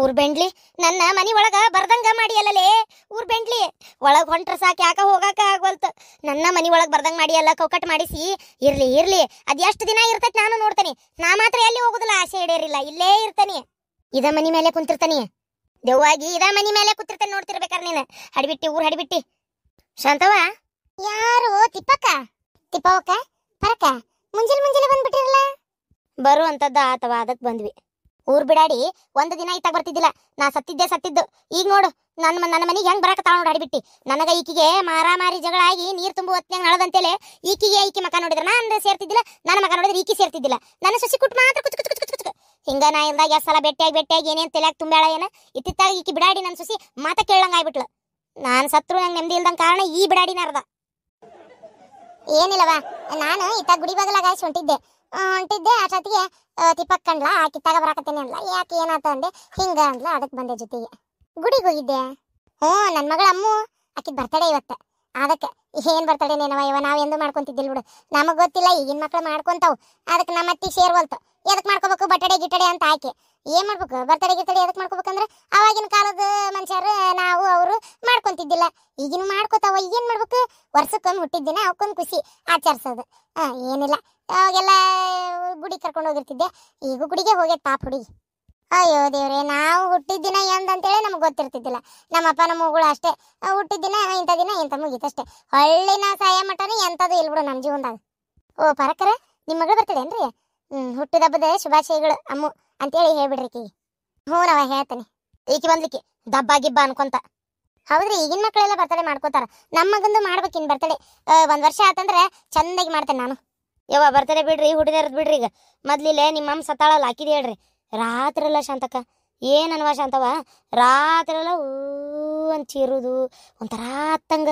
ಊರ್ ಬೆಂಡ್ಲಿ ನನ್ನ ಮನಿ ಒಳಗ ಬರ್ದಂಗ ಮಾಡಿ ಅಲ್ಲಲೇ. ಊರ್ ಬೆಂಡ್ಲಿ ಒಳಗ್ ಹೊಂಟ್ರ ಸಾಕ್, ಯಾಕ ಹೋಗಾಕ ಆಗ್ವಲ್ತ. ನನ್ನ ಮನಿ ಒಳಗ್ ಬರ್ದಂಗ ಮಾಡಿ ಅಲ್ಲ, ಕೌಕಟ್ ಮಾಡಿಸಿ. ಇರ್ಲಿ ಇರ್ಲಿ, ಅದ್ ಎಷ್ಟ್ ದಿನ ಇರ್ತೈತಿ ನಾನು ನೋಡ್ತೇನೆ. ನಾ ಮಾತ್ರ ಎಲ್ಲಿ ಹೋಗುದಿಲ್ಲ, ಆಸೆ ಇಡೇರಿಲ್ಲ, ಇಲ್ಲೇ ಇರ್ತಾನೆ. ಇದ ಮನಿ ಮೇಲೆ ಕುಂತಿರ್ತಾನೆ, ದೆವ್ವಾಗಿ ಇದ ಮನಿ ಮೇಲೆ ಕೂತಿರ್ತಾನೆ. ನೋಡ್ತಿರ್ಬೇಕಾರ ನೀನ್. ಹಡಿಬಿಟ್ಟಿ ಊರ್ ಹಡಿಬಿಟ್ಟಿ. ಶಾಂತವ ಯಾರು? ತಿಪ್ಪಕ್ಕ? ತಿಪ್ಪವಕ್ಕ ಪರಕ ಮುಂಜಾನೆ ಬಂದ್ಬಿಟ್ಟಿರಲ್ಲ. ಬರು ಅಂತದ್ದ ಆತವ, ಅದಕ್ ಬಂದ್ವಿ. ಊರ್ ಬಿಡಾಡಿ ಒಂದ್ ದಿನ ಇತ್ತಾಗ ಬರ್ತಿದ್ದಿಲ್ಲ. ನಾ ಸತ್ತಿದ್ದು. ಈಗ ನೋಡು ನನ್ನ ಮನಿಗೆ ಹೆಂಗ್ ಬರಾಕತ್ತಾಳ ನೋಡು ಹಡಿಬಿಟ್ಟಿ. ನನಗ ಈಕಿಗೆ ಮಾರಾಮಾರಿ ಜಗಳ ಆಗಿ ನೀರ್ ತುಂಬು ಹೊತ್ನ್ಯಾಗ ನಳದಂತೇಳಿ ಈಕಿ ಮಕ ನೋಡಿದ್ರ ನಾನು ಸೇರ್ತಿದ್ದಿಲ್ಲ, ನನ್ನ ಮಕ ನೋಡಿದ್ರೆ ಈಕಿ ಸೇರ್ತಿದ್ದಿಲ್ಲ. ನನ್ನ ಸೊಸಿ ಕುಟ್ ಮಾತ್ರ ಕುಚ್ ಕುಚ್ ಕುಚ್ ಕುಚ್. ಹಿಂಗ ನಾ ಇಲ್ದಾಗ ಎಷ್ಟ್ ಸಲ ಬೆಟ್ಟಿಯಾಗಿ ಏನೇನ್ ತಲೆಯಾಗ ತುಂಬ್ಯಾಳ ಏನ. ಇತ್ತಿತ್ತಾಗ ಈಕಿ ಬಿಡಾಡಿ ನನ್ನ ಸೊಸಿ ಮಾತ ಕೇಳಂಗ ಆಗ್ಬಿಟ್ಲು. ನಾನ್ ಸತ್ರು ನಂಗೆ ನೆಮ್ಮದಿ ಇಲ್ದಂಗ ಕಾರಣ ಈ ಬಿಡಾಡಿನ ಅರ್ಧ. ಏನಿಲ್ಲವಾ, ನಾನು ಇತ್ತಾಗ ಗುಡಿ ಬಾಗಲಾಗ ಹೊಂಟಿದ್ದೆ ಅಷ್ಟೊತ್ತಿಗೆ ತಿಪ್ಪಕ್ ಕಂಡ್ಲ. ಆಕಿತ್ತಾಗ ಬರಾಕತ್ತೇನೆ ಅನ್ಲ. ಯಾಕೆ ಏನಾತ ಅಂದೆ. ಹಿಂಗ ಅಂದ್ಲ, ಅದಕ್ಕೆ ಬಂದೆ ಜೊತೆಗೆ. ಗುಡಿಗೆ ಹೋಗಿದ್ದೆ. ನನ್ ಮಗಳ ಅಮ್ಮು ಆಕಿದ್ ಬರ್ತಡೇ ಇವತ್ತ. ಅದಕ್ಕೆ ಏನ್ ಬರ್ತಡೇ ನೇನವ ಇವ, ನಾವ್ ಎಂದು ಮಾಡ್ಕೊಂತಿದ್ದಿಲ್ ಬಿಡು. ನಮಗ್ ಗೊತ್ತಿಲ್ಲ, ಈಗಿನ ಮಕ್ಳು ಮಾಡ್ಕೊಂತಾವ್. ಅದಕ್ಕೆ ನಮ್ಮ ಅತ್ತಿ ಸೇರ್ವಲ್ತು. ಎದಕ್ ಮಾಡ್ಕೋಬೇಕು ಬರ್ತಡೇ ಗಿಟ್ಟಡೆ ಅಂತ ಆಕೆ. ಏನ್ ಮಾಡ್ಬೇಕು ಬರ್ತಡೇ ಗಿಟ್ಟಡೆ ಎದಕ್ ಮಾಡ್ಕೋಬೇಕಂದ್ರೆ ಅವಾಗಿನ ಕಾಲದ ಮನುಷ್ಯರು ನಾವು ಅವರು ಮಾಡ್ಕೊಂತಿದ್ದಿಲ್ಲ. ಈಗಿನ ಮಾಡ್ಕೋತಾವ. ಏನ್ ಮಾಡ್ಬೇಕು, ವರ್ಷಕ್ಕೊಮ್ಮೆ ಹುಟ್ಟಿದ್ದಿನ ಅವಕ್ಕೊಂದು ಖುಷಿ ಆಚರಿಸೋದು. ಏನಿಲ್ಲ, ಅವಾಗೆಲ್ಲ ಗುಡಿ ಕರ್ಕೊಂಡು ಹೋಗಿರ್ತಿದ್ದೆ. ಈಗ ಗುಡಿಗೆ ಹೋಗೈತೆ ಪಾಪ ಹುಡುಗಿ. ಅಯ್ಯೋ ದೇವ್ರೆ, ನಾವು ಹುಟ್ಟಿದ್ದಿನ ಎಂದಂತೇಳಿ ನಮ್ಗೆ ಗೊತ್ತಿರ್ತಿದ್ದಿಲ್ಲ. ನಮ್ಮಪ್ಪ ನಮ್ಮಗಳು ಅಷ್ಟೇ, ಹುಟ್ಟಿದ್ದಿನ ಇಂಥ ದಿನ ಇಂಥ ಮುಗೀತಷ್ಟೇ. ಹಳ್ಳಿನ ಸಾಯ ಮಟನು ಎಂಥದ್ದು ಇಲ್ಬಿಡು ನಮ್ಮ ಜೀವನದಾಗ. ಓ ಪರಕರ, ನಿಮ್ಮ ಮಗಳು ಬರ್ತಡೇನ್ರಿ? ಹುಟ್ಟಿದ ಹಬ್ಬದ ಶುಭಾಶಯಗಳು ಅಮ್ಮು ಅಂತೇಳಿ ಹೇಳ್ಬಿಡ್ರಿ ಈಕಿಗೆ. ಹ್ಞೂ ನಾವ ಹೇಳ್ತೇನೆ. ಈಕಿ ಬಂದ್ಲಿಕ್ಕೆ ದಬ್ಬ ಗಿಬ್ಬ ಅನ್ಕೊಂತ. ಹೌದ್ರಿ, ಈಗಿನ ಮಕ್ಕಳೆಲ್ಲ ಬರ್ತಡೇ ಮಾಡ್ಕೋತಾರ. ನಮ್ಮ ಮಗಂದು ಮಾಡ್ಬೇಕಿನ್ ಬರ್ತಡೇ. ಒಂದ್ ವರ್ಷ ಆತಂದ್ರೆ ಚಂದಾಗಿ ಮಾಡ್ತೇನೆ ನಾನು. ಯವ್ವ ಬರ್ತಡೇ ಬಿಡ್ರಿ, ಹುಟ್ಟಿದಾರದ್ ಬಿಡ್ರಿ. ಈಗ ಮೊದ್ಲಿಲ್ಲೇ ನಿಮ್ಮ ಅಮ್ಮ ಸತ್ತಾಳಲ್ಲ, ಹಾಕಿದ್ ಹೇಳ್ರಿ. ರಾತ್ರೆಲ್ಲ ಶಾಂತಕ್ಕ ಏನನ್ವ ಶಾಂತವ, ರಾತ್ರೆಲ್ಲ ಅಂತ ಚೀರುದು, ಒಂಥರ ಅತ್ತಂಗ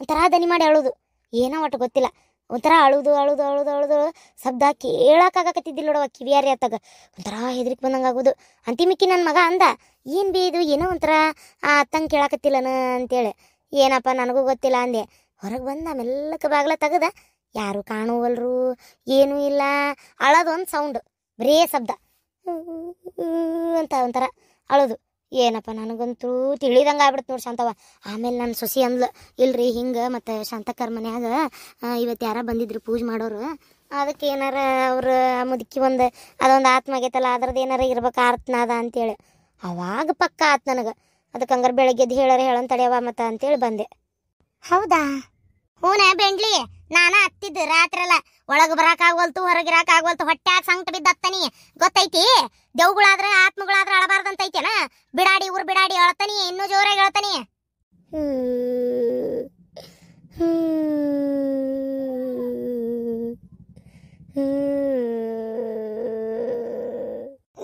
ಒಂಥರ ದನಿ ಮಾಡಿ ಅಳುದು. ಏನೋ ಒಟ್ಟು ಗೊತ್ತಿಲ್ಲ, ಒಂಥರ ಅಳುದು ಶಬ್ದ ಕೇಳಕ್ಕಾಗಕತ್ತಿದ್ದಿಲ್ಲ ನೋಡವ ಕಿವಿಯಾರಿ ಅತ್ತಾಗ. ಒಂಥರ ಹೆದರಿಕೆ ಬಂದಂಗೆ ಆಗೋದು. ಅಂತಿಮಿಕ್ಕಿ ನನ್ನ ಮಗ ಅಂದ, ಏನು ಬಿ ಇದು, ಏನೋ ಒಂಥರ ಅತ್ತಂಗೆ ಕೇಳಾಕತ್ತಿಲ್ಲನ ಅಂತೇಳಿ. ಏನಪ್ಪ ನನಗೂ ಗೊತ್ತಿಲ್ಲ ಅಂದೆ. ಹೊರಗೆ ಬಂದ ಮೆಲ್ಲಕ್ಕೆ ಬಾಗ್ಲ ತೆಗದ, ಯಾರು ಕಾಣುವಲ್ರು, ಏನೂ ಇಲ್ಲ. ಅಳದೊಂದು ಸೌಂಡ್, ಬರೇ ಶಬ್ದ ಅಂತ ಒಂಥರ ಅಳೋದು. ಏನಪ್ಪ ನನಗಂತೂ ತಿಳಿದಂಗೆ ಆಗ್ಬಿಡ್ತು ನೋಡಿ ಶಾಂತವ. ಆಮೇಲೆ ನನ್ನ ಸೊಸಿ ಅಂದ್ಲು, ಇಲ್ರಿ ಹಿಂಗೆ ಮತ್ತು ಶಾಂತಕ್ಕರ ಮನ್ಯಾಗ ಇವತ್ತು ಯಾರ ಬಂದಿದ್ರು ಪೂಜೆ ಮಾಡೋರು, ಅದಕ್ಕೆ ಏನಾರ ಅವ್ರ ಮುದುಕಿ ಅದೊಂದು ಆತ್ಮ ಆಗೈತಲ್ಲ, ಅದ್ರದ್ದು ಏನಾರ ಇರ್ಬೇಕು ಆತ್ನಾದ ಅಂತೇಳಿ. ಅವಾಗ ಪಕ್ಕ ಆತ್ ನನಗೆ. ಅದಕ್ಕೆ ಹಂಗಾರೆ ಬೆಳಗ್ಗೆ ಎದ್ದು ಹೇಳಂತಡೆಯವ ಮತ್ತು ಅಂತೇಳಿ ಬಂದೆ. ಹೌದಾ? ಹೂನ ಬೆಂಡ್ಲಿ, ನಾನ ಹತ್ತಿದ್ದು ರಾತ್ರೆಲ್ಲ. ಒಳಗೆ ಬರಾಕಾಗ್ವಲ್ತು, ಹೊರಗಿರಾಕಾಗ್ವಲ್ತು, ಹೊಟ್ಟ್ಯಾಗ ಸಂಕಟ ಬಿದ್ದತ್ತನಿ. ಗೊತ್ತೈತಿ, ದೇವ್ಗಳಾದ್ರೆ ಆತ್ಮಗಳಾದ್ರೆ ಅಳಬಾರ್ದಂತೈತೇನ. ಬಿಡಾಡಿ ಊರ್ ಬಿಡಾಡಿ ಅಳತನಿ, ಇನ್ನೂ ಜೋರಾಗಿ ಅಳತನಿ.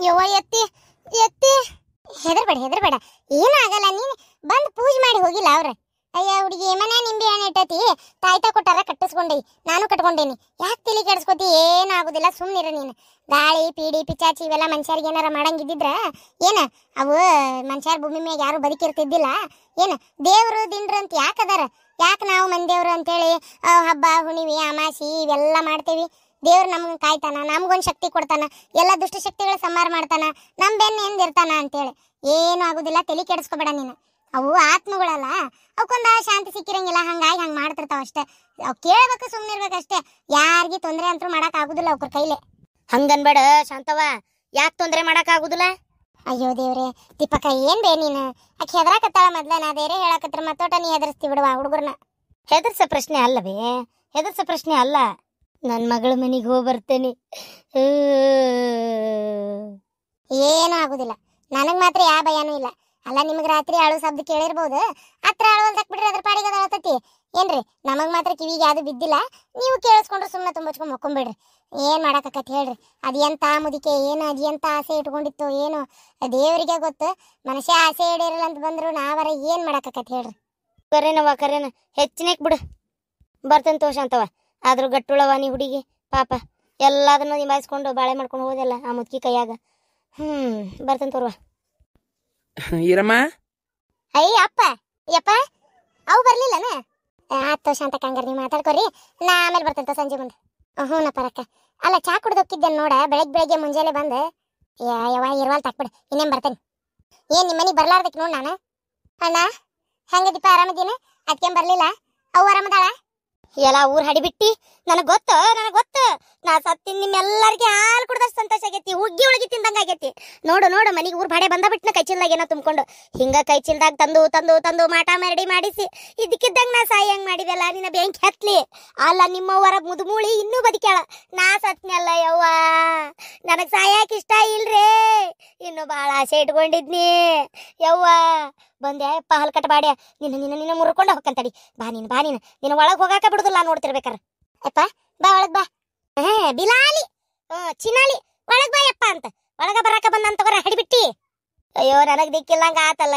ಯವ್ವ ಎತ್ತಿ ಹೆದರ್ಬೇಡ, ಏನಾಗಲ್ಲ. ನೀನ್ ಬಂದು ಪೂಜೆ ಮಾಡಿ ಹೋಗಿಲ್ಲ ಅವ್ರ. ಅಯ್ಯ ಹುಡುಗಿ, ಮನೆ ನಿಂಬೆ ಹಣ್ಣು ಇಟ್ಟತಿ, ತಾಯ್ತಾ ಕೊಟ್ಟಾರ ಕಟ್ಟಿಸ್ಕೊಂಡಿ, ನಾನು ಕಟ್ಕೊಂಡೇನಿ. ಯಾಕೆ ತಲೆ ಕೆಡಿಸ್ಕೊತಿ? ಏನಾಗುದಿಲ್ಲ, ಸುಮ್ಮನಿರ ನೀನು. ಗಾಳಿ ಪೀಡಿ ಪಿಚಾಚಿ ಇವೆಲ್ಲ ಮನುಷ್ಯರಿಗೆ ಏನಾರ ಮಾಡಂಗಿದ್ದಿದ್ರ ಏನ ಅವು ಮನುಷ್ಯರ ಭೂಮಿ ಮ್ಯಾಗ ಯಾರು ಬದುಕಿರ್ತಿದ್ದಿಲ್ಲ. ಏನ ದೇವ್ರು ದಿಂಡ್ರು ಅಂತ ಯಾಕದಾರ? ಯಾಕೆ ನಾವು ಮಂದೇವ್ರು ಅಂತೇಳಿ ಹಬ್ಬ ಹುಣಿವಿ ಅಮಾಸಿ ಇವೆಲ್ಲ ಮಾಡ್ತೇವಿ? ದೇವ್ರು ನಮ್ಗೆ ಕಾಯ್ತಾನ, ನಮ್ಗೊಂದು ಶಕ್ತಿ ಕೊಡ್ತಾನ, ಎಲ್ಲ ದುಷ್ಟಶಕ್ತಿಗಳ ಸಂಹಾರ ಮಾಡ್ತಾನ, ನಮ್ಮ ಬೆನ್ನ ಎಂದಿರ್ತಾನ ಅಂತೇಳಿ. ಏನು ಆಗುದಿಲ್ಲ, ತಲೆ ಕೆಡಿಸ್ಕೊಬೇಡ ನೀನು. ಅವು ಆತ್ಮಗಳಲ್ಲ, ಅವಕ್ಕೊಂದು ಶಾಂತಿ ಸಿಕ್ಕಿರಂಗಿಲ್ಲ, ಹಂಗಾಗಿ ಹಂಗೆ ಮಾಡ್ತಿರ್ತಾವ ಅಷ್ಟೇ. ಅವು ಕೇಳ್ಬೇಕು, ಸುಮ್ಮನಿರ್ಬೇಕಷ್ಟೇ. ಯಾರಿಗೆ ತೊಂದರೆ ಅಂತೂ ಮಾಡಕ್ ಆಗುದಿಲ್ಲ ಅವ್ರ ಕೈಲೆ. ಹಂಗನ್ಬೇಡ ಶಾಂತವ, ಯಾಕೆ ತೊಂದರೆ ಮಾಡಕ್ ಆಗುದಿಲ್ಲ? ಅಯ್ಯೋ ದೇವ್ರೆ, ದೀಪಕ್ಕ ಏನ್ ಬೇ ನೀನು? ಆಕೆ ಹೆದರಾಕತ್ತಾಳ ಮೊದ್ಲ, ನಾ ಬೇರೆ ಹೇಳಕತ್ರ ಮತ್ತೋಟ ನೀ ಹೆದರ್ಸ್ತಿ ಬಿಡುವ ಹುಡುಗರ್ನ. ಹೆದರ್ಸ ಪ್ರಶ್ನೆ ಅಲ್ಲವೇ, ಹೆದರ್ಸ ಪ್ರಶ್ನೆ ಅಲ್ಲ. ನನ್ನ ಮಗಳ ಮನೆಗೆ ಹೋಗಿ ಬರ್ತೇನೆ. ಏನೂ ಆಗುದಿಲ್ಲ, ನನಗ್ ಮಾತ್ರ ಯಾವ ಭಯನೂ ಇಲ್ಲ. ಅಲ್ಲ, ನಿಮ್ಗೆ ರಾತ್ರಿ ಅಳು ಶಬ್ದ ಕೇಳಿರ್ಬೋದು, ಹತ್ರ ಅಳುವಲ್ ತಕ್ಬಿಡ್ರಿ, ಅದ್ರ ಪಾಡಿಗೆ ಅದ ಅಳತತಿ ಏನ್ರಿ. ನಮಗ್ ಮಾತ್ರ ಕಿವಿಗೆ ಯಾವ್ದು ಬಿದ್ದಿಲ್ಲ. ನೀವು ಕೇಳಿಸ್ಕೊಂಡ್ರೆ ಸುಮ್ಮನೆ ತುಂಬಚ್ಕೊಂಡ್ ಮಕ್ಕೊಂಬಿಡ್ರಿ. ಏನ್ ಮಾಡಕತ್ತ ಹೇಳ್ರಿ. ಅದ್ ಎಂತ ಮುದಿಕೆ, ಏನು ಅದ್ ಎಂತ ಆಸೆ ಇಟ್ಕೊಂಡಿತ್ತು ಏನು ದೇವರಿಗೆ ಗೊತ್ತು. ಮನುಷ್ಯ ಆಸೆ ಇಡಿರಲ್ಲ ಅಂತ ಬಂದ್ರು ನಾವರ ಏನ್ ಮಾಡಕತ್ತ ಹೇಳ್ರಿ. ಕರೇನವ ಕರೇನ, ಹೆಚ್ಚಿನಕ್ ಬಿಡು. ಬರ್ತೇನೆ ತೋಷಂತವ. ಆದ್ರೂ ಗಟ್ಟುಳವ ನೀ ಹುಡುಗಿ, ಪಾಪ ಎಲ್ಲದನ್ನು ನಿಭಾಯಿಸ್ಕೊಂಡು ಬಾಳೆ ಮಾಡ್ಕೊಂಡು ಹೋದೆಲ್ಲ ಆ ಮುದುಕಿ ಕೈಯಾಗ. ಬರ್ತೇನೆ ತೋರ್ವ. ಈರಮ್ಮ, ಅಯ್ಯ ಅಪ್ಪ ಯಪ್ಪ, ಅವು ಬರ್ಲಿಲ್ಲನ? ಆತು ಶಾಂತ ಕಂಗಾರ, ನೀವು ಮಾತಾಡ್ಕೊರಿ, ನಾ ಆಮೇಲೆ ಬರ್ತೇನೆ ಸಂಜೆ ಮುಂದೆ. ಹ್ಞೂ ಪರಕ್ಕ. ಅಲ್ಲ, ಚಾ ಕುಡ್ದೋಗಿದ್ದೇನೆ ನೋಡ, ಬೆಳಗ್ಗೆ ಮುಂಜಾನೆ ಬಂದು. ಯವ್ವ ಇರ್ವಾಲ್ ತಕ್ಬಿಡು, ಇನ್ನೇನು ಬರ್ತೇನೆ. ಏನ್ ನಿಮ್ಮ ಮನೆಗೆ ಬರ್ಲಾರ್ದಕ್ಕೆ ನೋಡ್ ನಾನು. ಅಣ್ಣ ಹೆಂಗದಿಪ್ಪ, ಆರಾಮದೀನ? ಅದಕ್ಕೆ ಬರ್ಲಿಲ್ಲ. ಅವು ಆರಾಮದಾಳ? ಎಲ್ಲ ಊರ್ ಹಡಿಬಿಟ್ಟಿ. ನನಗ್ ಗೊತ್ತು ನಾ ಸತ್ತಿನ ನಿಮ್ಮೆಲ್ಲರಿಗೆ ಹಾಲು ಕುಡ್ದಷ್ಟು ಸಂತೋಷ ಆಗೈತಿ. ಹುಗ್ಗಿ ಉಳ್ಗಿ ತಿಂದಂಗ ಆಗೈತಿ. ನೋಡು ಮನಿಗೆ ಊರ್ ಭಾಡೆ ಬಂದ ಬಿಟ್ನ ಕೈ ಚೀಲ್ದಾಗ ಏನೋ ತುಂಬಿಕೊಂಡು. ಹಿಂಗ ಕೈ ಚೀಲ್ದಾಗ ತಂದು ಮಾಟ ಮರಡಿ ಮಾಡಿಸಿ ಇದಕ್ಕಿದ್ದಂಗ ನಾ ಸಾಯಿ ಹಂಗ್ ಮಾಡಿದೆಲ್ಲ. ನಿನ್ನ ಬೆಂಕಿ ಹತ್ಲಿ. ಅಲ್ಲ ನಿಮ್ಮವರ ಮುದುಮೂಳಿ ಇನ್ನೂ ಬದುಕ್ಯಾಳ. ನಾ ಸತ್ನಲ್ಲ ಯವ್ವ, ನನಗ್ ಸಾಯಕ್ ಇಷ್ಟ ಇಲ್ರೇ. ಇನ್ನು ಬಾಳ ಆಸೆ ಇಟ್ಕೊಂಡಿದ್ನಿ ಯವ್ವ. ಬಂದೆ ಅಪ್ಪ ಹಲ್ಕಟ್ಟ ಬಾಡ್ಯ. ನಿನ್ನ ಮುರ್ಕೊಂಡ ಹೋಗ್ಕಂತಡಿ. ಬಾ ನೀನು ನಿನ್ನ ಒಳಗ್ ಹೋಗಾಕ ಬಿಡುದಿಲ್ಲ ನೋಡ್ತಿರ್ಬೇಕಾರ. ಅಪ್ಪ ಬಾ ಒಳಗ್ ಬಾ. ಬಿಲಾಲಿ ಚಿನಾಲಿ ಒಳಗ್ ಬಾ ಯಪ್ಪ ಅಂತ ಒಳಗ ಬರಾಕ ಬಂದಂತ ತಗೋರ ಹಡಿಬಿಟ್ಟಿ. ಅಯ್ಯೋ ನನಗ್ ದಿಕ್ಕಿಲ್ಲಂಗ ಆತಲ್ಲ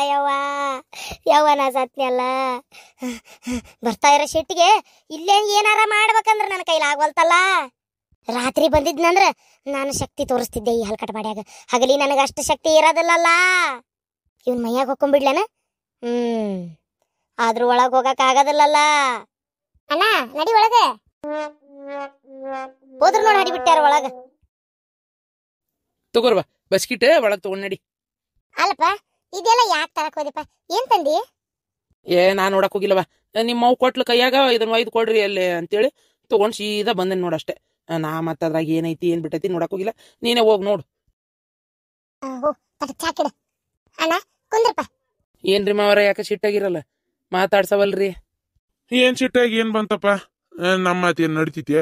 ಯವ್ವ ನಾ ಸತ್ನಲ್ಲ. ಬರ್ತಾ ಇರೋ ಶಿಟ್ಟಿಗೆ ಇಲ್ಲೇ ಏನಾರ ಮಾಡ್ಬೇಕಂದ್ರ ನನ್ನ ಕೈಲಿ ಆಗವಲ್ತಲ್ಲ. ರಾತ್ರಿ ಬಂದಿದ್ನಂದ್ರ ನಾನು ಶಕ್ತಿ ತೋರಿಸ್ತಿದ್ದೆ ಈ ಹಲ್ಕಟ್ಟ ಬಾಡ್ಯಾಗ. ಹಗಲಿ ನನಗ ಅಷ್ಟು ಶಕ್ತಿ ಇರೋದಿಲ್ಲಲ್ಲ. ಇವನ್ ಮೈಯಾಗ ಹೊಕ್ಕೊಂಡ್ಬಿಡ್ಲೇನ? ಆದ್ರೂ ಒಳಗ್ ಹೋಗಕ್ ಆಗೋದಿಲ್ಲಲ್ಲ. ಅಣ್ಣ ನಡಿ ಒಳಗ. ಹೋದ್ರ ನೋಡಿ ಹಡಿಬಿಟ್ಟಾರ ಒಳಗ. ತಗೋರ್ಬಾ ಬಸ್ಕಿಟ್ ಒಳಗ್ ತಗೊಂಡ್ ನಡಿ. ಅಲ್ಲಪ್ಪ ಇದೆಲ್ಲ ಯಾಕೆ ತರಕ್ ಹೋದಪ್ಪ? ಏನ್ ತಂದಿ? ನಾನ್ ನೋಡಕ್ ಹೋಗಿಲ್ಲವ. ನಿಮ್ಮ ಅವ್ ಕೊಟ್ಲು ಕೈಯಾಗ ಇದನ್ನ ಒಯ್ದು ಕೊಡ್ರಿ ಅಲ್ಲಿ ಅಂತೇಳಿ ತಗೊಂಡ್ ಸೀದಾ ಬಂದೇನ್ ನೋಡಷ್ಟೇ. ನಾ ಮತ್ತ ಅದ್ರಾಗ ಏನೈತಿ ಏನ್ ಬಿಟ್ಟೈತಿ ನೋಡಕ್ ಹೋಗಿಲ್ಲ. ನೀನೇ ಹೋಗ್ ನೋಡು. ಚಾಕಿಡ ಅಣ್ಣ ಕುಂದ್ರಪ್ಪ. ಏನ್ರಿ ಮಾವರ ಯಾಕೆ ಸಿಟ್ಟಾಗಿರಲ್ಲ? ಮಾತಾಡ್ಸವಲ್ರಿ? ಏನ್ ಸಿಟ್ಟಾಗಿ ಏನ್ ಬಂತಪ್ಪ? ನಮ್ಮ ಮಾತು ಏನ್ ನಡಿತೈತಿಯ?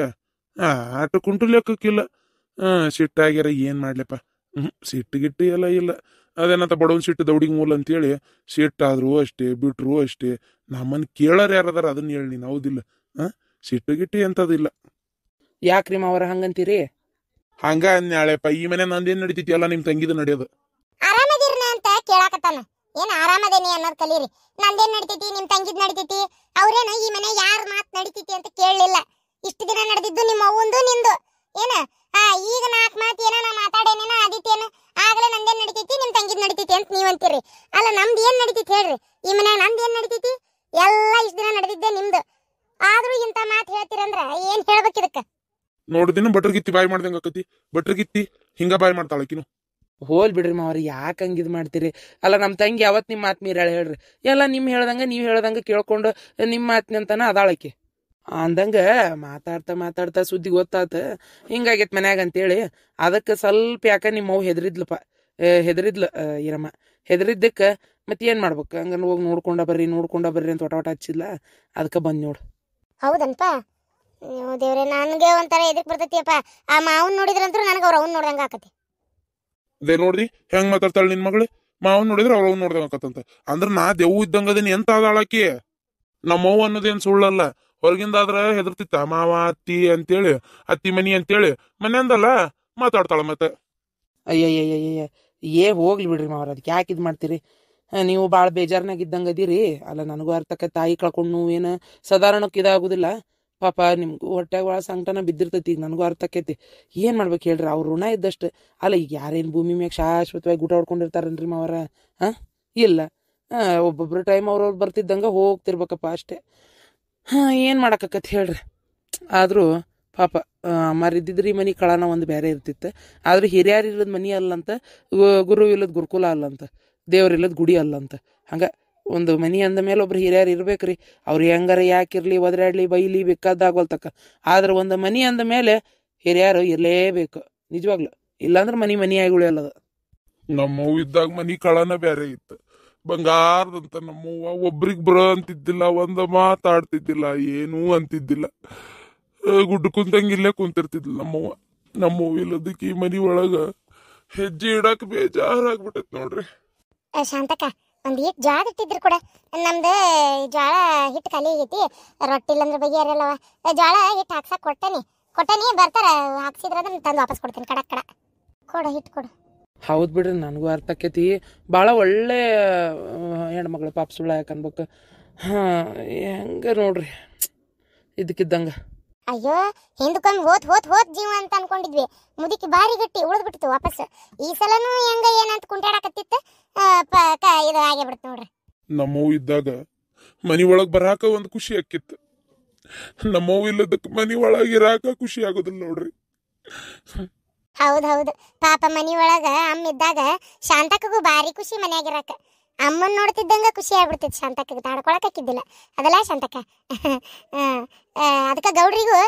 ಆಟ ಕುಂಟು ಲೆಕ್ಕಕ್ಕಿಲ್ಲ. ಸಿಟ್ಟಾಗ್ಯಾರ ಏನ್ ಮಾಡ್ಲಪ್ಪ. ಸಿಟ್ಟು ಗಿಟ್ಟು ಎಲ್ಲ ಇಲ್ಲ. ಅದೇನಂತ ಬಡವನ್ ಸಿಟ್ಟು ದೌಡಿಗೆ ಮೂಲ ಅಂತೇಳಿ ಸಿಟ್ಟಾದ್ರು ಅಷ್ಟೇ ಬಿಟ್ರು ಅಷ್ಟೇ. ನಮ್ಮನ್ ಕೇಳೋರು ಯಾರದಾರ ಅದನ್ನ ಹೇಳಿ ನೀನು, ಹೌದಿಲ್ಲ? ಸಿಟ್ಟು ಗಿಟ್ಟು ಎಂತದಿಲ್ಲ. ಯಾಕ್ರಿ ಮಾವರ ಹಂಗಂತೀರಿ? ಹಂಗ ಅನ್ಯಾಳೆಪ್ಪ. ಈ ಮನೆ ನಂದೇನ್ ನಡಿತೈತಿ ಎಲ್ಲ ನಿಮ್ ತಂಗಿದ ನಡೆಯೋದು. ಆರಾಮದಿರ್ನ ಅಂತ ಕೇಳಾಕತ್ತಾನ. ಏನ್ ಆರಾಮದೇನಿ ಅನ್ನೋದ್ ಕಲೀರಿ. ನಂದೇನ್ ನಡಿತೈತಿ, ನಿಮ್ ತಂಗಿದ್ ನಡಿತೈತಿ. ಅವ್ರೇನ ಈ ಮನೆ ಯಾರ ಮಾತ್ ನಡಿತೈತಿ ಅಂತ ಕೇಳಲಿಲ್ಲ. ಇಷ್ಟು ದಿನ ನಡೆದಿದ್ದು ನಿಮ್ಮ ಅವ್ವಂದು ನಿಂದು. ಏನ ಈಗ 4 ಮಾತು ಏನ ನಾ ಮಾತಾಡೇನೇನ ಆದಿತ್ಯನ ಆಗ್ಲೇ ನಂದೇನ್ ನಡಿತೈತಿ ನಿಮ್ ತಂಗಿದ್ ನಡಿತೈತಿ ಅಂತ ನೀವ್ ಅಂತೀರಿ. ಅಲ್ಲ ನಮ್ದು ಏನ್ ನಡಿತೈತಿ ಹೇಳ್ರಿ? ಈ ಮನ್ಯಾಗ ನಮ್ದು ಏನ್ ನಡಿತೈತಿ? ಎಲ್ಲ ಇಷ್ಟ ದಿನ ನಡೆದಿದ್ದೆ ನಿಮ್ದು. ಆದ್ರೂ ಇಂತ ಮಾತು ಹೇಳ್ತೀರಂದ್ರ ಏನ್ ಹೇಳ್ಬೇಕು ಇದಕ್ಕ? ನೋಡಿದಿನ ಬಟ್ರಗಿತ್ತಿ ಬಾಯಿ ಮಾಡ್ದಂಗ ಆಕತಿ. ಬಟ್ರಗಿತ್ತಿ ಹಿಂಗ ಬಾಯಿ ಮಾಡ್ತಾಳಕಿನು. ಹೋಲ್ ಬಿಡ್ರಿ ಮಾವ್ರಿ, ಯಾಕೆ ಹಂಗಿದ್ ಮಾಡ್ತೀರಿ? ಅಲ್ಲ ನಮ್ಮ ತಂಗಿ ಯಾವತ್ ನಿಮ್ಮ ಮಾತು ಮೀರಾಳ ಹೇಳ್ರಿ? ಎಲ್ಲ ನೀವು ಹೇಳ್ದಂಗ ಕೇಳ್ಕೊಂಡು ನಿಮ್ಮ ಮಾತಿನಂತನ ಅದಾಳಕಿ ಅಂದಂಗ ಮಾತಾಡ್ತಾ ಸುದ್ದಿ ಗೊತ್ತಾತ ಹಿಂಗಾಗೈತ್ ಮನ್ಯಾಗ ಅಂತೇಳಿ. ಅದಕ್ಕೆ ಸ್ವಲ್ಪ ಯಾಕ ನಿಮ್ಮ ಅವ್ ಹೆದರಿದ್ಲಪ್ಪ. ಈರಮ್ಮ ಹೆದರಿದ್ದಕ್ಕೆ ಮತ್ತೆ ಏನ್ ಮಾಡ್ಬೇಕು? ಹಂಗನ್ ಹೋಗಿ ನೋಡ್ಕೊಂಡ ಬರ್ರಿ ಅಂತ ಒಟ ಹಚ್ಚಿಲ್ಲ. ಅದಕ್ಕೆ ಬಂದ್ ನೋಡು. ಹೌದನ್ಪ? ನೀವು ದೇವ್ರೆ, ನನ್ಗೆ ಒಂಥರ ಎದಕ್ ಬರ್ತೈತಿಯಪ್ಪ. ಆ ಮಾವನ್ ನೋಡಿದ್ರಂತೂ ನನಗೆ ಅವ್ರ ಅವ್ನ್ ನೋಡ್ದಂಗ ಆಕತಿ. ಅದೇ ನೋಡ್ದಿ ಹೆಂಗ್ ಮಾತಾಡ್ತಾಳ ನಿನ್ ಮಗಳು. ಮಾವನ್ ನೋಡಿದ್ರೆ ಅವ್ರ ಅವ್ನು ನೋಡ್ದಂಗ ಆಕತ್ತಂತ. ಅಂದ್ರ ನಾ ದೆವ್ವ ಇದ್ದಂಗದೇನಿ ಎಂತ ಆದಾಳಕಿ. ನಮ್ಮವ್ವ ಅನ್ನೋದೇನ್ ಸುಳ್ಳಲ್ಲ. ಹೊರಗಿಂದಾದ್ರ ಹೆದರ್ತಿತ್ತ ಮಾವ ಅತ್ತಿ ಅಂತೇಳಿ, ಅತ್ತಿ ಮನಿ ಅಂತೇಳಿ. ಮನೆಯಂದಲ್ಲ ಮಾತಾಡ್ತಾಳ ಮತ್ತೆ. ಅಯ್ಯಯ್ಯಯ್ಯಯ್ಯ ಹೋಗ್ಲಿ ಬಿಡ್ರಿ ಮಾವ್ರ, ಅದಕ್ಕೆ ಯಾಕೆ ಇದು ಮಾಡ್ತೀರಿ? ನೀವು ಭಾಳ ಬೇಜಾರ್ನಾಗ ಇದ್ದಂಗೆ ಅದೀರಿ. ಅಲ್ಲ ನನಗೂ ಅರ್ಥಕ್ಕೆ ತಾಯಿ ಕಳ್ಕೊಂಡು ಏನು ಸಾಧಾರಣಕ್ಕೆ ಇದಾಗುದಿಲ್ಲ ಪಾಪ. ನಿಮ್ಗೂ ಹೊಟ್ಟೆಗೆ ಭಾಳ ಸಂಕಟನ ಬಿದ್ದಿರ್ತೈತಿ. ಈಗ ನನಗೂ ಅರ್ಥಕ್ಕೈತಿ. ಏನು ಮಾಡ್ಬೇಕು ಹೇಳ್ರಿ? ಅವ್ರ ಋಣ ಇದ್ದಷ್ಟು. ಅಲ್ಲ ಈಗ ಯಾರೇನು ಭೂಮಿ ಮ್ಯಾಗ ಶಾಶ್ವತವಾಗಿ ಊಟ ಹೊಡ್ಕೊಂಡಿರ್ತಾರನ್ರಿ ಮಾವರ? ಇಲ್ಲ. ಒಬ್ಬೊಬ್ರು ಟೈಮ್ ಅವ್ರವ್ರು ಬರ್ತಿದ್ದಂಗೆ ಹೋಗ್ತಿರ್ಬೇಕಪ್ಪ ಅಷ್ಟೇ. ಏನು ಮಾಡಕ್ಕತ್ ಹೇಳ್ರಿ? ಆದರೂ ಪಾಪ ಅಮ್ಮಾರಿದ್ದಿದ್ರಿ ಮನೆ ಕಳನ ಒಂದು ಬೇರೆ ಇರ್ತಿತ್ತು. ಆದ್ರೆ ಹಿರಿಯರು ಇಲ್ಲದ ಮನಿ ಅಲ್ಲಂತ, ಗುರು ಇಲ್ಲದ ಗುರುಕುಲ ಅಲ್ಲಂತ, ದೇವ್ರಿಲ್ಲದ ಗುಡಿ ಅಲ್ಲಂತ. ಹಂಗೆ ಒಂದು ಮನಿ ಅಂದ ಮೇಲೆ ಒಬ್ರು ಹಿರಿಯರು ಇರ್ಬೇಕ್ರಿ. ಅವ್ರು ಹೆಂಗಾರ ಯಾಕಿರ್ಲಿ, ಒದರಾಡ್ಲಿ, ಬೈಲಿ, ಬೇಕಾದಾಗೋಲ್ತಕ್ಕ. ಆದ್ರೆ ಒಂದು ಮನಿ ಅಂದ ಮೇಲೆ ಹಿರಿಯರು ಇರಲೇಬೇಕು ನಿಜವಾಗ್ಲು. ಇಲ್ಲಾಂದ್ರೆ ಮನಿ ಆಗುಳಿಯಲ್ಲದ. ನಮ್ಮವ್ ಇದ್ದಾಗ ಮನಿ ಕಳನ ಬೇರೆ ಇತ್ತು. ಬಂಗಾರದಂತ ನಮ್ಮವ್ವ ಒಬ್ರಿಗೆ ಬರೋ ಅಂತಿದ್ದಿಲ್ಲ, ಒಂದ ಮಾತಾಡ್ತಿದ್ದಿಲ್ಲ, ಏನೂ ಅಂತಿದ್ದಿಲ್ಲ. ಗುಡ್ಡ ಕುಂತಂಗ ಇಲ್ಲೇ ಕುಂತಿರ್ತಿದ್ಲ ನಮ್ಮವ್ವ. ನಮ್ಮವ್ವ ಇಲ್ಲದಕ್ಕೆ ಈ ಮನಿ ಒಳಗ ಹೆಜ್ಜೆ ಇಡಕ್ ಬೇಜಾರಾಗ್ಬಿಟ್ಟೈತ್ ನೋಡ್ರಿ. ಶಾಂತಕ್ಕ, ಒಂದ್ ಈಟ್ ಜೋಳ ಇಟ್ಟಿದ್ರು ಕೂಡ. ನಮ್ದು ಜೋಳ ಹಿಟ್ಟು ಖಾಲಿ ಆಗೈತಿ. ರೊಟ್ಟಿ ಇಲ್ಲಂದ್ರೆ ಬಗೆಯರಲ್ಲವ. ಜೋಳ ಹಿಟ್ಟು ಹಾಕ್ಸಕ್ ಕೊಟ್ಟನಿ ಬರ್ತಾರ. ಹಾಕ್ಸಿದ್ರ ಅದನ್ನ ತಂದು ವಾಪಸ್ ಕೊಡ್ತೀನಿ. ಕಡ ಕೊಡು ಹಿಟ್ಟು ಕೊಡು. ಹೌದು ಬಿಡ್ರಿ, ನನಗೂ ಅರ್ಥಕ್ಕೈತಿ. ಭಾಳ ಒಳ್ಳೆ ಹೆಣ್ಮಗಳು ಪಾಪ ಸುಳ್ಳ ಯಾಕೆ ಅನ್ಬೇಕು. ಹೆಂಗೆ ನೋಡ್ರಿ ಇದಕ್ಕಿದ್ದಂಗೆ. ಅಯ್ಯೋ, ಹಿಂದಕ್ಕೊಮ್ಮೆ ಹೋತ್ ಜೀವ ಅಂತ ಅನ್ಕೊಂಡಿದ್ವಿ. ಮುದುಕಿ ಬಾರಿ ಗಟ್ಟಿ ಉಳಿದ್ಬಿಡ್ತು ವಾಪಸ್. ಈ ಸಲನೂ ಹೆಂಗ ಏನಂತ ಕುಂಟಾಡಕತ್ತಿತ್ತು. ಇದು ಆಗೇ ಬಿಡ್ತು ನೋಡ್ರಿ. ನಮ್ಮವ್ ಇದ್ದಾಗ ಮನಿ ಒಳಗ್ ಬರಾಕ ಒಂದ್ ಖುಷಿ ಆಕಿತ್ತು. ನಮ್ಮವ್ ಇಲ್ಲದಕ್ಕೆ ಮನಿ ಒಳಗ್ ಇರಾಕ ಖುಷಿ ಆಗೋದಿಲ್ಲ ನೋಡ್ರಿ. ಹೌದೌದು, ಪಾಪ ಮನಿಯೊಳಗ ಅಮ್ಮ ಇದ್ದಾಗ ಶಾಂತಕ್ಕಗೂ ಭಾರಿ ಖುಷಿ ಮನ್ಯಾಗಿರಕ. ಅಮ್ಮನ್ ನೋಡ್ತಿದ್ದಂಗ ಖುಷಿ ಆಗ್ಬಿಡ್ತಿತ್ತು ಶಾಂತಕ್ಕ, ತಾಡ್ಕೊಳಕ್ ಹಾಕಿದ್ದಿಲ್ಲ ಅದಲ್ಲ ಶಾಂತಕ್ಕ. ಅದಕ್ಕೆ ಗೌಡ್ರಿಗೂ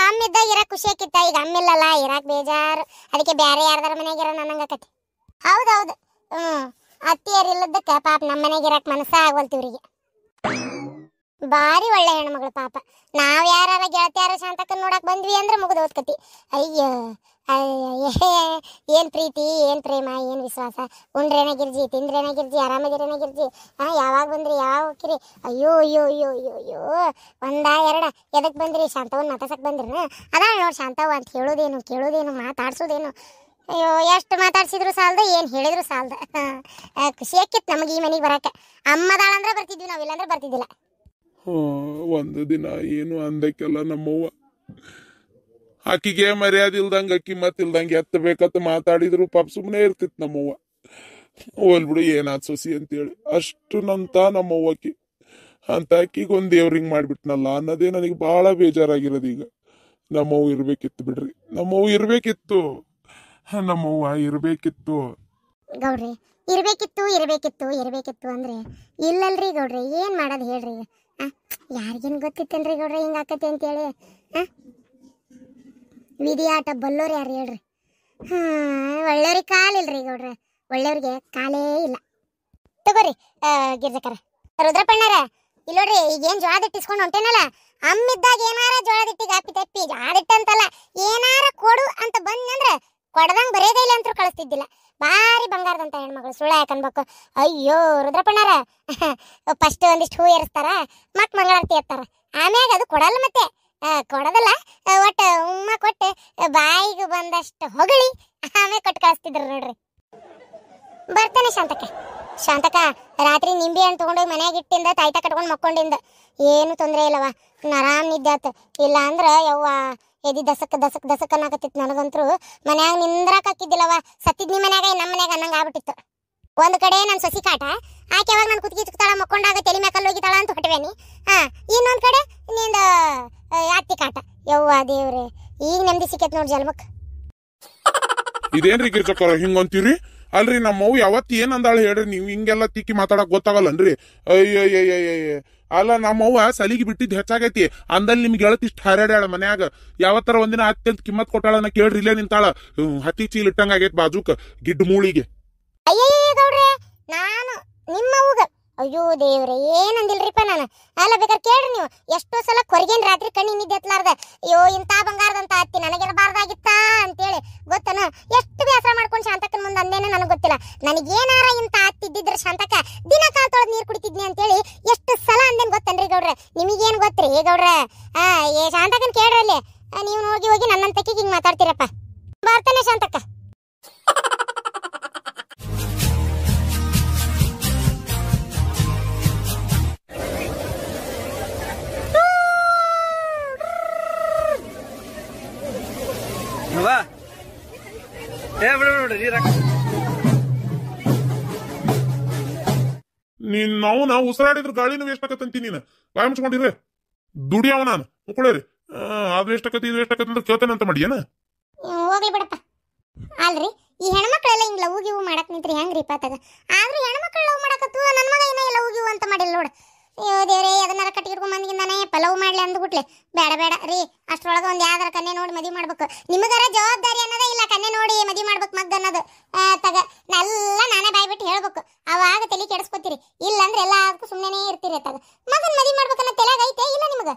ಅಮ್ಮ ಇದ್ದಾಗ ಇರಕ್ ಖುಷಿ ಆಕಿತ್ತ. ಈಗ ಅಮ್ಮಿಲ್ಲಲ್ಲ, ಇರಾಕ್ ಬೇಜಾರು. ಅದಕ್ಕೆ ಬ್ಯಾರೆ ಯಾರ್ದಾರ ಮನ್ಯಾಗಿರ ನನಂಗಕತಿ. ಹೌದೌದು. ಅತ್ತಿಯರ್ ಇಲ್ಲದಕ್ಕ ಪಾಪ ನಮ್ಮ ಮನೆಗೆ ಇರಕ್ ಮನಸ್ಸ ಆಗವಲ್ತಿ ಇವ್ರಿಗೆ. ಭಾರಿ ಒಳ್ಳೆ ಹೆಣ್ಮಗಳು ಪಾಪ. ನಾವ್ ಯಾರ ಗೆಳತಿಯಾರ ಶಾಂತಕ್ಕ ನೋಡಕ್ ಬಂದ್ವಿ ಅಂದ್ರೆ ಮುಗಿದು ಓದ್ಕತಿ. ಅಯ್ಯೋ ಏನ್ ಪ್ರೀತಿ, ಏನ್ ಪ್ರೇಮ, ಏನ್ ವಿಶ್ವಾಸ. ಉಂಡ್ರೇನ ಗಿರ್ಜಿ, ತಿಂದ್ರೇನ ಗಿರ್ಜಿ, ಆರಾಮದಿರೇನ ಗಿರ್ಜಿ. ಯಾವಾಗ ಬಂದ್ರಿ, ಯಾವಾಗ ಹೋಗ್ಕಿರಿ? ಅಯ್ಯೋ ಅಯ್ಯೋ ಅಯ್ಯೋ ಅಯ್ಯೋ ಅಯ್ಯೋ, ಒಂದ ಎರಡ ಎದಕ್ ಬಂದ್ರಿ? ಶಾಂತವನ್ ಮಾತಾಡ್ಸಕ್ ಬಂದ್ರಿ? ಅದ ನೋಡ್ ಶಾಂತವ ಅಂತ ಹೇಳೋದೇನು, ಕೇಳೋದೇನು, ಮಾತಾಡ್ಸೋದೇನು. ಅಯ್ಯೋ ಎಷ್ಟು ಮಾತಾಡ್ಸಿದ್ರು ಸಾಲ್ದ, ಏನ್ ಹೇಳಿದ್ರು ಸಾಲ್ದ. ಖುಷಿ ಆಕಿತ್ ನಮಗೆ ಈ ಮನೆಗೆ ಬರಾಕ. ಅಮ್ಮದಾಳಂದ್ರೆ ಬರ್ತಿದ್ವಿ ನಾವು, ಇಲ್ಲಾಂದ್ರೆ ಬರ್ತಿದ್ದಿಲ್ಲ. ಒಂದು ದಿನ ಏನು ಅಂದಕ್ಕೆಲ್ಲ ನಮ್ಮವ್ವ ಆಕಿಗೆ ಮರ್ಯಾದೆ ಇಲ್ದಂಗ ಅಕ್ಕಿ ಮತ್ತಿಲ್ದಂಗೆ ಎತ್ತಬೇಕತ್ತ ಮಾತಾಡಿದ್ರು ಪಾಪ ಸುಮ್ಮನೆ ಇರ್ತಿತ್ತು ನಮ್ಮವ್ವ. ಹೋಲ್ಬಿಡು ಏನಾದ್ ಸೊಸಿ ಅಂತೇಳಿ ಅಷ್ಟು ನಂತ ನಮ್ಮವ್ವಕಿ ಅಂತ ಅಕ್ಕಿಗೆ ಒಂದ್ ದೇವ್ರಿಂಗ್ ಮಾಡ್ಬಿಟ್ನಲ್ಲ ಅನ್ನೋದೇ ನನಗೆ ಬಹಳ ಬೇಜಾರಾಗಿರೋದು. ಈಗ ನಮ್ಮವ್ವ ಇರ್ಬೇಕಿತ್ತು ಬಿಡ್ರಿ, ನಮ್ಮವ್ವ ಇರ್ಬೇಕಿತ್ತು, ನಮ್ಮವ್ವ ಇರ್ಬೇಕಿತ್ತು. ಗೌಡ್ರಿ ಇರ್ಬೇಕಿತ್ತು ಇರ್ಬೇಕಿತ್ತು ಇರ್ಬೇಕಿತ್ತು ಅಂದ್ರೆ ಇಲ್ಲಲ್ರಿ ಗೌಡ್ರಿ, ಏನ್ ಮಾಡೋದು ಹೇಳ್ರಿ? ಯಾರಿಗೇನ್ ಗೊತ್ತಿತ್ತೇನ್ರಿ ಗೌಡ್ರಿ ಹಿಂಗ ಆಕತಿ ಅಂತೇಳಿ? ವಿಧಿ ಆಟ ಬಲ್ಲೋರು ಯಾರು ಹೇಳ್ರಿ? ಒಳ್ಳೆಯವ್ರಿಗೆ ಕಾಲಿಲ್ರಿ ಗೌಡ್ರ, ಒಳ್ಳೆಯವ್ರಿಗೆ ಕಾಲೇ ಇಲ್ಲ. ತಗೋರಿ ಗಿರ್ಜಕರ, ರುದ್ರಪ್ಪಣ್ಣರ ಇಲ್ಲಿ ನೋಡ್ರಿ. ಈಗೇನ್ ಜೋಳದಿಟ್ಟಿಸ್ಕೊಂಡು ಹೊಂಟೇನಲ್ಲ, ಅಮ್ಮಿದ್ದಾಗ ಏನಾರ ಜೋಳದಿಟ್ಟಿಗೆ ಅಪ್ಪಿ ತಪ್ಪಿ ಜೋಳದಿಟ್ಟಂತಲ್ಲ ಏನಾರ ಕೊಡು ಅಂತ ಬಂದ್ನಂದ್ರ ಕೊಡದಂಗ್ ಬರೇ ಕೈಲಿ ಅಂತೂ ಕಳಿಸ್ತಿದ್ದಿಲ್ಲ. ಭಾರಿ ಬಂಗಾರದಂತ ಹೆಣ್ಮಗಳು, ಸುಳ್ಳ ಯಾಕನ್ಬೇಕು? ಅಯ್ಯೋ ರುದ್ರಪ್ಪಣ್ಣರ, ಫಸ್ಟ್ ಒಂದಿಷ್ಟು ಹೂ ಏರಿಸ್ತಾರ, ಮಕ್ ಮಂಗಳಾರತಿ ಎತ್ತಾರ, ಆಮ್ಯಾಗ ಅದು ಕೊಡಲ್ಲ. ಮತ್ತೆ ಕೊಡದಲ್ಲ, ಒಟ್ಟ ಉಮ್ಮ ಕೊಟ್ಟು ಬಾಯಿಗೆ ಬಂದಷ್ಟು ಹೊಗಳಿ ಆಮೇಲೆ ಕೊಟ್ಟು ಕಳಿಸ್ತಿದ್ರು ನೋಡ್ರಿ. ಬರ್ತೇನೆ ಶಾಂತಕ್ಕ. ಶಾಂತಕ್ಕ, ರಾತ್ರಿ ನಿಂಬೆ ಹಣ್ಣು ತಗೊಂಡೋಗಿ ಮನ್ಯಾಗ ಇಟ್ಟಿಂದ ತಾಯ್ತ ಕಟ್ಕೊಂಡು ಮಕ್ಕೊಂಡಿಂದ ಏನು ತೊಂದರೆ ಇಲ್ಲವ, ಆರಾಮ್ ನಿದ್ದೆ ಆತ. ಇಲ್ಲ ಅಂದ್ರ ಯವ್ವ ಎದಿ ದಸಕ್ ದಸಕ್ ದಸಕ್ ಅನ್ನಕತ್ತಿತ್ತು. ನನಗಂತರೂ ಮನ್ಯಾಗ ನಿಂದ್ರಾಕ್ ಹಾಕಿದ್ದಿಲ್ಲವ. ಸತ್ತಿದ್ನಿ ಮನ್ಯಾಗ, ನಮ್ಮ ಮನ್ಯಾಗ ಅನ್ನಂಗ ಆಗ್ಬಿಟ್ಟಿತ್ತು. ಒಂದ್ ಕಡೆ ನನ್ ಸೊಸಿ ಕಾಟ, ಆಕೆ ಯಾವಾಗ ನನ್ ಕುತ್ತಿಗೆ ಚುಕ್ತಾಳ, ಮಕ್ಕೊಂಡಾಗ ತಲೆ ಮ್ಯಾಕಲ್ ಹೋಗಿತಾಳ ಅಂತ ಹೊಟ್ಟವೇನಿ. ಇನ್ನೊಂದ್ ಕಡೆ ನಿಂದ ಅತ್ತಿ ಕಾಟ. ಯವ್ವ ದೇವ್ರೆ, ಈಗ ನೆಮ್ಮದಿ ಸಿಕ್ಕೇತ್ ನೋಡ್ ಜನ್ಮಕ್. ಇದೇನ್ರಿ ಗಿರ್ಜಕ್ಕರ ಹಿಂಗಂತೀರಿ? ಅಲ್ರಿ ನಮ್ಮವ್ ಯಾವತ್ ಏನ್ ಅಂದಾಳ ಹೇಳ್ರಿ? ನೀವು ಹಿಂಗೆಲ್ಲ ತಿಕ್ಕಿ ಮಾತಾಡಕ್ ಗೊತ್ತಾಗಲ್ಲನ್ರಿ? ಅಯ್ಯಯ್ಯಯ್ಯಯ್ಯ, ಅಲ್ಲ ನಮ್ಮವ್ವ ಸಲಿಗೆ ಬಿಟ್ಟಿದ್ ಹೆಚ್ಚಾಗೈತಿ ಅಂದಲ್ಲಿ ನಿಮ್ಗೆ ಗೆಳತಿಷ್ಟು ಹಾರಾಡ್ಯಾಳ ಮನ್ಯಾಗ. ಯಾವತ್ತರ ಒಂದಿನ ಅತ್ಯಂತ ಕಿಮ್ಮತ್ ಕೊಟ್ಟಾಳನ್ನ ಕೇಳ್ರಿ, ಇಲ್ಲೇ ನಿಂತಾಳ ಹತ್ತಿ ಚೀಲ್ ಇಟ್ಟಂಗ ಆಗೈತ್ ಬಾಜುಕ ಗಿಡ್ಡ ಮೂಳಿಗೆ. ಅಯ್ಯಯ್ಯ ಗೌಡ್ರೆ, ನಾನು ನಿಮ್ಮವ್ಗ ಅಯ್ಯೋ ದೇವ್ರೆ ಏನಂದಿಲ್ರಿಪ್ಪ ನಾನು. ಅಲ್ಲ ಬೇಕಾದ್ರೆ ಕೇಳ್ರಿ ನೀವು, ಎಷ್ಟೋ ಸಲ ಕೊರಗೇನ್ ರಾತ್ರಿ ಕಣ್ಣಿ ನಿದ್ದೆ ಎತ್ಲಾರ್ದ, ಅಯ್ಯೋ ಇಂತ ಬಂಗಾರದಂತ ಅತ್ತಿ ನನಗಿರಬಾರ್ದಾಗಿತ್ತ ಅಂತೇಳಿ ಗೊತ್ತನ. ಎಷ್ಟು ಬೇಸರ ಮಾಡ್ಕೊಂಡು ಶಾಂತಕ್ಕನ ಮುಂದೆ ಅಂದೇನೆ ನನಗೆ ಗೊತ್ತಿಲ್ಲ. ನನಗೇನಾರ ಇಂತ ಅತ್ತಿದ್ದಿದ್ರೆ ಶಾಂತಕ್ಕ ದಿನ ಕಾಲ್ ತೊಳೆದ್ ನೀರ್ ಕುಡಿತಿದ್ನಿ ಅಂತೇಳಿ ಎಷ್ಟು ಸಲ ಅಂದೇನ್ ಗೊತ್ತನ್ರಿ ಗೌಡ್ರೆ? ನಿಮಗೇನ್ ಗೊತ್ತ್ರಿ ಗೌಡ್ರೆ? ಏ ಶಾಂತಕ್ಕನ್ ಕೇಳ್ರಲ್ಲಿ, ನೀವು ಹೋಗಿ ಹೋಗಿ ನನ್ನಂತಕ್ಕೆ ಹಿಂಗ್ ಮಾತಾಡ್ತೀರಪ್ಪ. ಬರ್ತಾನೆ ಶಾಂತಕ್ಕ. ನೀನ್ ನಾವು ಉಸಿರಾಡಿದ್ರ ಗಾಳಿನೂ ವೇಸ್ಟ್ ಆಕತ್ತಂತಿ. ನೀನ್ ಬಾಯ್ ಮುಚ್ಕೊಂಡಿರ್ರಿ, ದುಡಿಯವ ನಾನು ಮುಕ್ಕೊಳ್ಳೇರಿ. ಅದು ವೇಸ್ಟ್ ಆಕತಿ ಇದು ವೇಸ್ಟ್ ಆಕತಿ ಅಂದ್ರೆ ಕೇಳ್ತೇನೆ ಅಂತ ಮಾಡಿ ಏನ? ಹೋಗ್ಲಿ ಬಿಡಪ್ಪ. ಅಲ್ರಿ ಈ ಹೆಣ್ಮಕ್ಳೆಲ್ಲ ಹಿಂಗ್ ಲವ್ ಗಿವ್ ಮಾಡಕ್ ನಿಂತ್ರಿ ಹೆಂಗ್ರಿ ಪಾತಾಗ? ಆದ್ರೂ ಹೆಣ್ಮಕ್ಳು ಲವ್ ಮಾಡಕತ್ತು, ನನ್ ಮಗ ಏನ ಲವ್ ಗಿವ್ ಅಂತ ಮಾಡಿಲ್ಲ ನೋಡ್. ಅಯ್ಯೋ ದೇವ್ರೆ, ಅದನ್ನಾರ ಕಟ್ಟಿ ಹಿಡ್ಕೊಂಡ್ ಬಂದಿಂದಾನೆ ಪಲವ್ ಮಾಡ್ಲಿ ಅಂದ್ಬಿಟ್ಲೆ. ಬೇಡ ಬೇಡ ರೀ, ಅಷ್ಟ್ರೊಳಗ ಒಂದ್ ಯಾವ್ದಾರ ಕನ್ನೆ ನೋಡಿ ಮದ್ವಿ ಮಾಡ್ಬೇಕು. ನಿಮಗಾರ ಜವಾಬ್ದಾರಿ ಅನ್ನೋದೇ ಇಲ್ಲ, ಕನ್ನೆ ನೋಡಿ ಮದ್ವಿ ಮಾಡ್ಬೇಕು ಮಗ್ಗ ಅನ್ನೋದು. ತಗ ಎಲ್ಲ ನಾನೇ ಬಾಯ್ಬಿಟ್ಟು ಹೇಳ್ಬೇಕು, ಅವಾಗ ತಲೆ ಕೆಡಿಸ್ಕೊತೀರಿ. ಇಲ್ಲ ಅಂದ್ರೆ ಎಲ್ಲದಕ್ಕೂ ಸುಮ್ಮನೆ ಇರ್ತೀರಿ. ತಗ ಮಗನ್ ಮದ್ವಿ ಮಾಡ್ಬೇಕನ್ನ ತಲೆಯಾಗ ಐತೆ ಇಲ್ಲ ನಿಮಗ?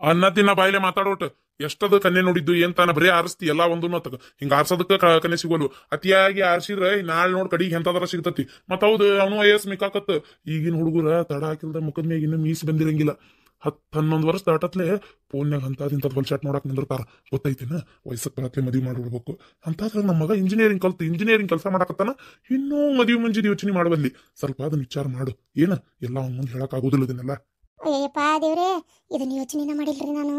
ಅನ್ನ ತಿನ್ನ ಬಾಯಿಲೆ ಮಾತಾಡೋಟ್ ಎಷ್ಟದ ಕನ್ನೆ ನೋಡಿದ್ದು ಏನ್ ತಾನ ಬರೀ ಆರಿಸ್ತಿ ಎಲ್ಲಾ ಒಂದು ತಗ. ಹಿಂಗ ಆರ್ಸೋದಕ್ಕ ಕನ್ನೆ ಸಿಗೋಲ್ವು. ಅತಿಯಾಗಿ ಆರ್ಸಿದ್ರೆ ನಾಳೆ ನೋಡ್ ಕಡಿಗೆ ಎಂತದಾರ ಸಿಗ್ತತಿ. ಮತ್ ಹೌದು ಅವನು ವಯಸ್ಸು ಮಿಕ್ಕಾಕತ್. ಈಗಿನ ಹುಡುಗರ ತಡ ಹಾಕಿಲ್ದ ಮುಖದ ಮ್ಯಾಗ ಇನ್ನು ಮೀಸ್ ಬಂದಿರಂಗಿಲ್ಲ. 10-11 ವರ್ಷ ದಾಟತ್ಲೆ ಫೋನ್ಯಾಗ ಅಂತದಿಂತದ್ ಹೊಲ್ಚಾಟ್ ನೋಡಕ್ ನಿಂದಿರ್ತಾರ. ಗೊತ್ತೈತೇನ? ವಯಸ್ಸಕ್ಕೆ ಹತ್ಲೆ ಮದ್ವಿ ಮಾಡಿಬಿಡ್ಬೇಕು ಅಂತಾದ್ರ ನಮ್ಮ ಮಗ ಇಂಜಿನಿಯರಿಂಗ್ ಕೆಲಸ ಮಾಡಕತ್ತಾನ. ಇನ್ನೂ ಮದ್ವಿ ಮುಂಜಿದ ಯೋಚನೆ ಮಾಡಬಲ್ಲಿ. ಸ್ವಲ್ಪ ಅದನ್ನ ವಿಚಾರ ಮಾಡು. ಏನ ಎಲ್ಲ ಅವ್ನ ಮುಂದೆ ಹೇಳಕ್ ಆಗೋದಿಲ್ಲ ಇದನ್ನೆಲ್ಲ. ಅಯ್ಯಪ್ಪ ದೇವ್ರೆ, ಇದನ್ನ ಯೋಚನೆನ ಮಾಡಿಲ್ರಿ ನಾನು.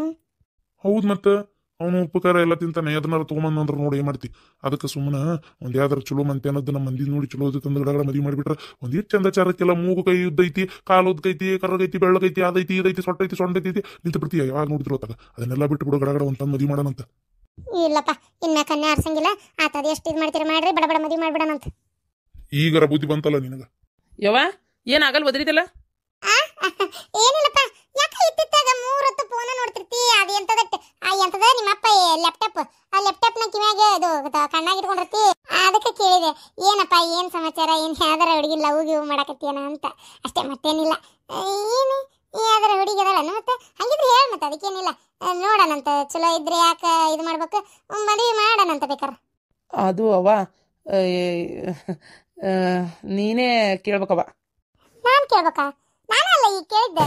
ಹೌದ್ ಮತ್ತ ಅವನು ಉಪಕಾರ ಎಲ್ಲ ತಿಂತಾನೆ. ಅದನ್ನಾರ ತಗೊಂಬಂದ್ರ ನೋಡಿ ಏನ್ ಮಾಡ್ತಿ? ಅದಕ್ಕೆ ಸುಮ್ಮನೆ ಒಂದ್ ಯಾವ್ದಾರ ಚಲೋ ಮಂತೆ ಅನ್ನೋದು ನಮ್ಮ ಮಂದಿ ನೋಡಿ ಚಲೋ ತಂದು ಗಡಗಡ ಮದ್ವಿ ಮಾಡಿಬಿಟ್ರ ಒಂದಿಷ್ಟು ಚಂದಚಾರಕ್ಕೆಲ್ಲ ಮೂಗು ಕೈ ಉದ್ದೈತಿ, ಕಾಲು ಉದ್ದೈತಿ, ಕರ್ರಗೈತಿ, ಬೆಳ್ಳಗೈತಿ, ಅದೈತಿ ಇದೈತಿ, ಸೊಟ್ಟೈತಿ, ಸೊಂಡೈತಿ ನಿಂತ ಬಿಡ್ತೀಯ. ಯಾವಾಗ ನೋಡಿದ್ರು ಹೊತ್ತಾಗ ಅದನ್ನೆಲ್ಲ ಬಿಟ್ಟು ಬಿಡು, ಗಡಗಡ ಒಂದ್ ತಂದು ಮದ್ವಿ ಮಾಡೋಣಂತ. ಇಲ್ಲಪ್ಪ ಇನ್ಮ್ಯಾಕ ಕನ್ಯಾ ಆರ್ಸಂಗಿಲ್ಲ ಆತದ ಎಷ್ಟು ಇದು ಮಾಡ್ತೀರಿ ಮಾಡ್ರಿ ಬಡ ಬಡ ಮದುವೆ ಮಾಡ್ಬಿಡಣಂತ. ಈಗರ ಬುದ್ಧಿ ಬಂತಲ್ಲ ನಿನಗ. ಯವ್ವ ಏನ್ ಆಗಲ್ ಒದರಿದಲ್ಲ? ಏನಿಲ್ಲಪ್ಪ ಯಾಕ ಇತ್ತಿತ್ತಾಗ 3 ಹೊತ್ತು ಫೋನ್ ನೋಡ್ತಿರ್ತಿ. ಅದು ಎಂತದ ನಿಮ್ಮಪ್ಪ ಲ್ಯಾಪ್ಟಾಪ್, ಆ ಲ್ಯಾಪ್ಟಾಪ್ ನ ಕಿವ್ಯಾಗ ಇದು ಕಣ್ಣಾಗ ಇಟ್ಕೊಂಡಿರ್ತಿ. ಅದಕ್ಕೆ ಕೇಳಿದೆ ಏನಪ್ಪ ಏನ್ ಸಮಾಚಾರ, ಏನ್ ಯಾವ್ದಾರ ಹುಡುಗಿ ಲವ್ ಗಿವ್ ಮಾಡಕತ್ತೀಯನ ಅಂತ ಅಷ್ಟೇ, ಮತ್ತೇನಿಲ್ಲ. ಏನು ಯಾವ್ದಾರ ಹುಡುಗಿ ಅದಲ್ಲ ಮತ್ತೆ ಹಂಗಿದ್ರೆ ಹೇಳ, ಮತ್ತೆ ಅದಕ್ಕೇನಿಲ್ಲ, ನೋಡಣಂತ. ಚಲೋ ಇದ್ರೆ ಯಾಕ ಇದು ಮಾಡ್ಬೇಕು, ಮದುವೆ ಮಾಡಣಂತ ಬೇಕಾರ. ಅದು ಅವ್ವ ನೀನೇ ಕೇಳ್ಬೇಕವ್ವ. ನಾನ್ ಕೇಳ್ಬೇಕಾ? ನಾನಲ್ಲ ಈಗ ಕೇಳಿದ್ದೆ.